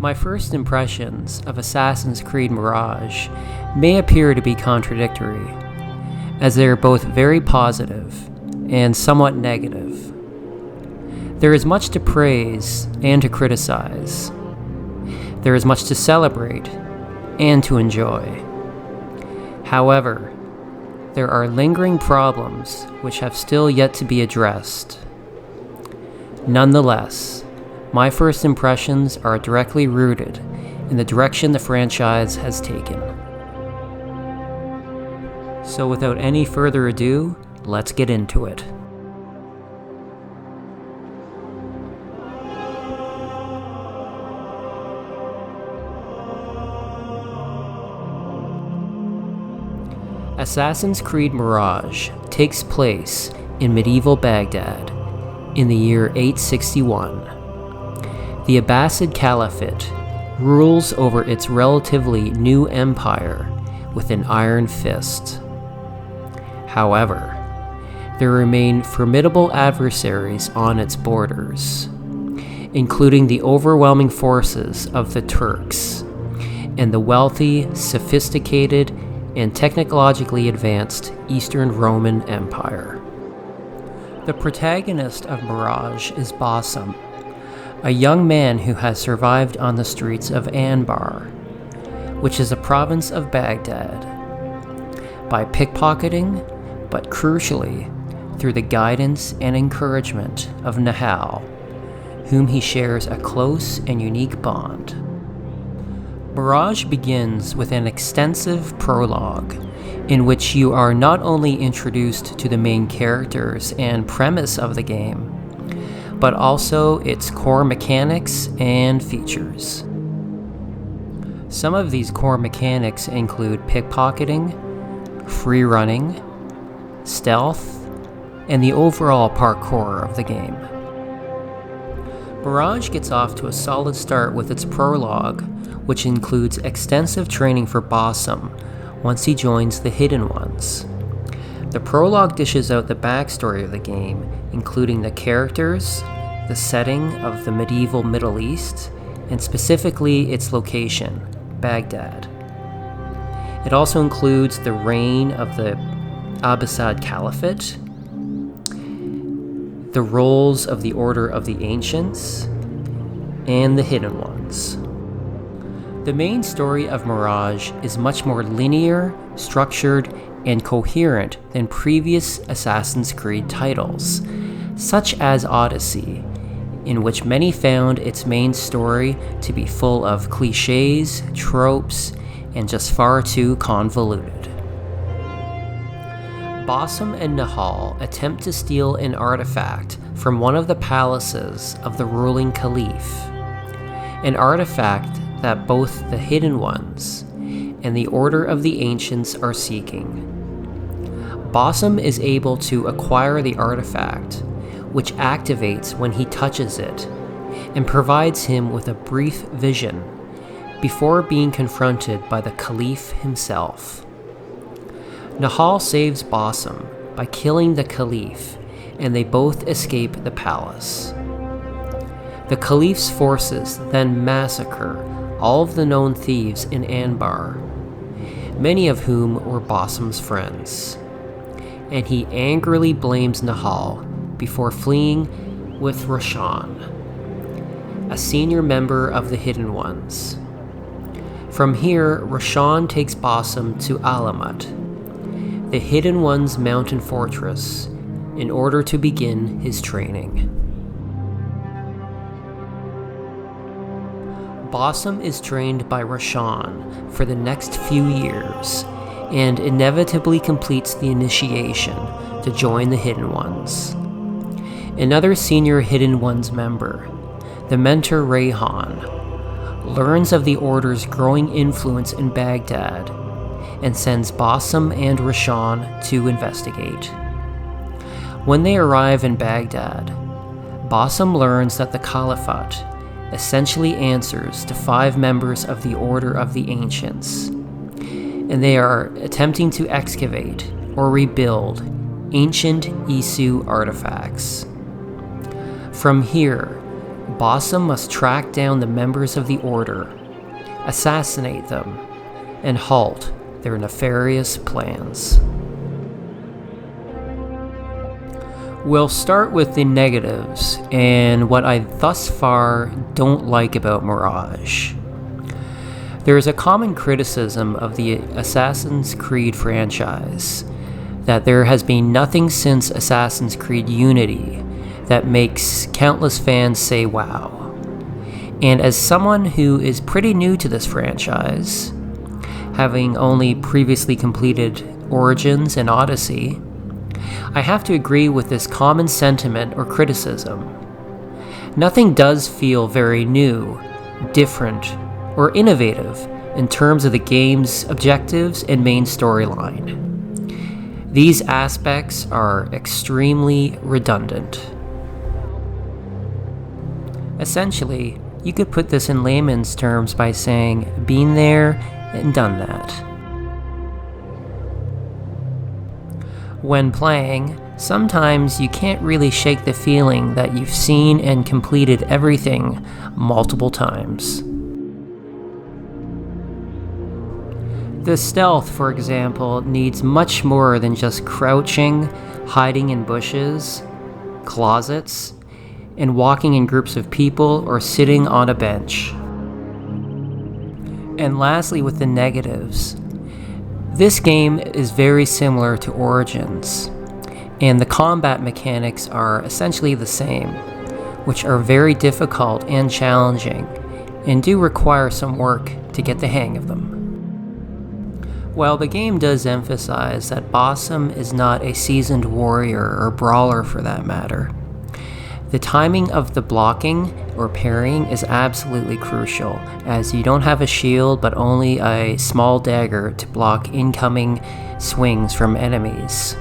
My first impressions of Assassin's Creed Mirage may appear to be contradictory, as they are both very positive and somewhat negative. There is much to praise and to criticize. There is much to celebrate and to enjoy. However, there are lingering problems which have still yet to be addressed. Nonetheless, my first impressions are directly rooted in the direction the franchise has taken. So without any further ado, let's get into it. Assassin's Creed Mirage takes place in medieval Baghdad in the year 861. The Abbasid Caliphate rules over its relatively new empire with an iron fist. However, there remain formidable adversaries on its borders, including the overwhelming forces of the Turks and the wealthy, sophisticated, and technologically advanced Eastern Roman Empire. The protagonist of Mirage is Basim, a young man who has survived on the streets of Anbar, which is a province of Baghdad, by pickpocketing, but crucially, through the guidance and encouragement of Nahal, whom he shares a close and unique bond. Mirage begins with an extensive prologue, in which you are not only introduced to the main characters and premise of the game, but also its core mechanics and features. Some of these core mechanics include pickpocketing, free running, stealth, and the overall parkour of the game. Mirage gets off to a solid start with its prologue, which includes extensive training for Basim once he joins the Hidden Ones. The prologue dishes out the backstory of the game, including the characters, the setting of the medieval Middle East, and specifically its location, Baghdad. It also includes the reign of the Abbasid Caliphate, the roles of the Order of the Ancients, and the Hidden Ones. The main story of Mirage is much more linear, structured, and coherent than previous Assassin's Creed titles, such as Odyssey, in which many found its main story to be full of cliches, tropes, and just far too convoluted. Basim and Nahal attempt to steal an artifact from one of the palaces of the ruling caliph, an artifact that both the Hidden Ones and the Order of the Ancients are seeking. Basim is able to acquire the artifact, which activates when he touches it, and provides him with a brief vision before being confronted by the Caliph himself. Nahal saves Basim by killing the Caliph, and they both escape the palace. The Caliph's forces then massacre all of the known thieves in Anbar, many of whom were Basim's friends, and he angrily blames Nahal before fleeing with Roshan, a senior member of the Hidden Ones. From here, Roshan takes Basim to Alamat, the Hidden Ones' mountain fortress, in order to begin his training. Basim is trained by Roshan for the next few years, and inevitably completes the initiation to join the Hidden Ones. Another senior Hidden Ones member, the mentor Rayhan, learns of the Order's growing influence in Baghdad and sends Basim and Roshan to investigate. When they arrive in Baghdad, Basim learns that the Caliphate essentially answers to 5 members of the Order of the Ancients, and they are attempting to excavate or rebuild ancient Isu artifacts. From here, Bossum must track down the members of the Order, assassinate them, and halt their nefarious plans. We'll start with the negatives and what I thus far don't like about Mirage. There is a common criticism of the Assassin's Creed franchise that there has been nothing since Assassin's Creed Unity that makes countless fans say wow. And as someone who is pretty new to this franchise, having only previously completed Origins and Odyssey, I have to agree with this common sentiment or criticism. Nothing does feel very new, different, or innovative in terms of the game's objectives and main storyline. These aspects are extremely redundant. Essentially, you could put this in layman's terms by saying, been there and done that. When playing, sometimes you can't really shake the feeling that you've seen and completed everything multiple times. The stealth, for example, needs much more than just crouching, hiding in bushes, closets, and walking in groups of people or sitting on a bench. And lastly, with the negatives. This game is very similar to Origins, and the combat mechanics are essentially the same, which are very difficult and challenging, and do require some work to get the hang of them. While the game does emphasize that Bossum is not a seasoned warrior or brawler for that matter, the timing of the blocking or parrying is absolutely crucial, as you don't have a shield but only a small dagger to block incoming swings from enemies.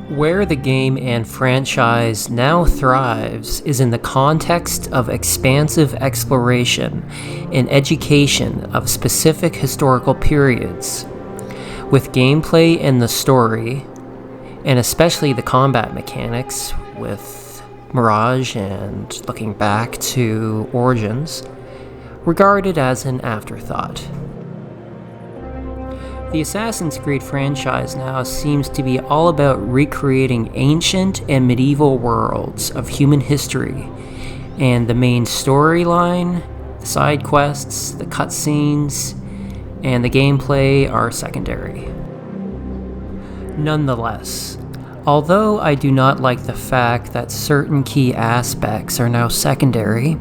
Where the game and franchise now thrives is in the context of expansive exploration and education of specific historical periods, with gameplay and the story, and especially the combat mechanics with Mirage and looking back to Origins, regarded as an afterthought. The Assassin's Creed franchise now seems to be all about recreating ancient and medieval worlds of human history, and the main storyline, the side quests, the cutscenes, and the gameplay are secondary. Nonetheless, although I do not like the fact that certain key aspects are now secondary,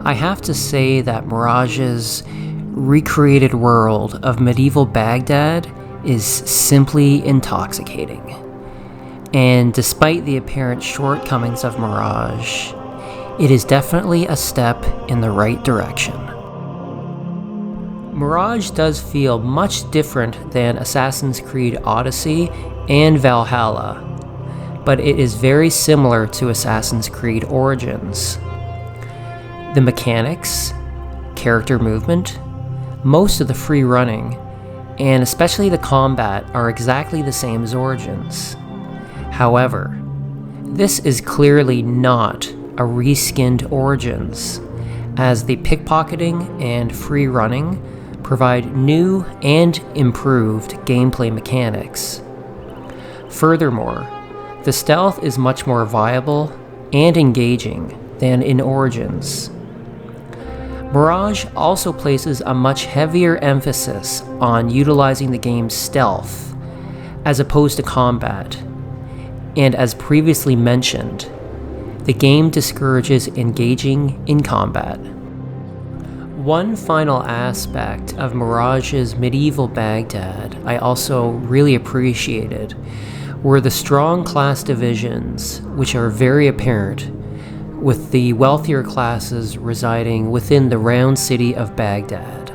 I have to say that Mirage's recreated world of medieval Baghdad is simply intoxicating. And despite the apparent shortcomings of Mirage, it is definitely a step in the right direction. Mirage does feel much different than Assassin's Creed Odyssey and Valhalla, but it is very similar to Assassin's Creed Origins. The mechanics, character movement, most of the free running, and especially the combat are exactly the same as Origins. However, this is clearly not a reskinned Origins, as the pickpocketing and free running provide new and improved gameplay mechanics. Furthermore, the stealth is much more viable and engaging than in Origins. Mirage also places a much heavier emphasis on utilizing the game's stealth as opposed to combat, and as previously mentioned, the game discourages engaging in combat. One final aspect of Mirage's medieval Baghdad I also really appreciated were the strong class divisions, which are very apparent, with the wealthier classes residing within the round city of Baghdad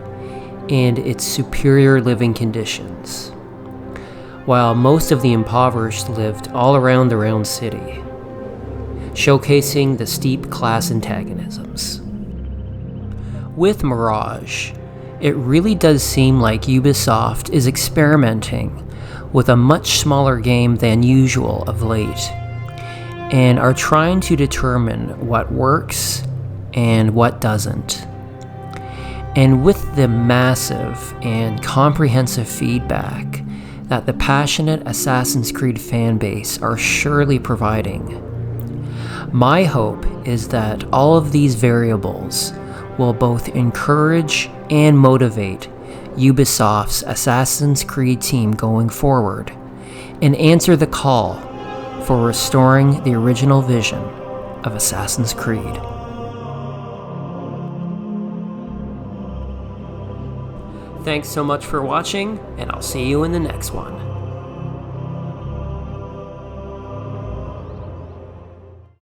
and its superior living conditions, while most of the impoverished lived all around the round city, showcasing the steep class antagonisms. With Mirage, it really does seem like Ubisoft is experimenting with a much smaller game than usual of late, and are trying to determine what works and what doesn't. And with the massive and comprehensive feedback that the passionate Assassin's Creed fanbase are surely providing, my hope is that all of these variables will both encourage and motivate Ubisoft's Assassin's Creed team going forward and answer the call for restoring the original vision of Assassin's Creed. Thanks so much for watching, and I'll see you in the next one.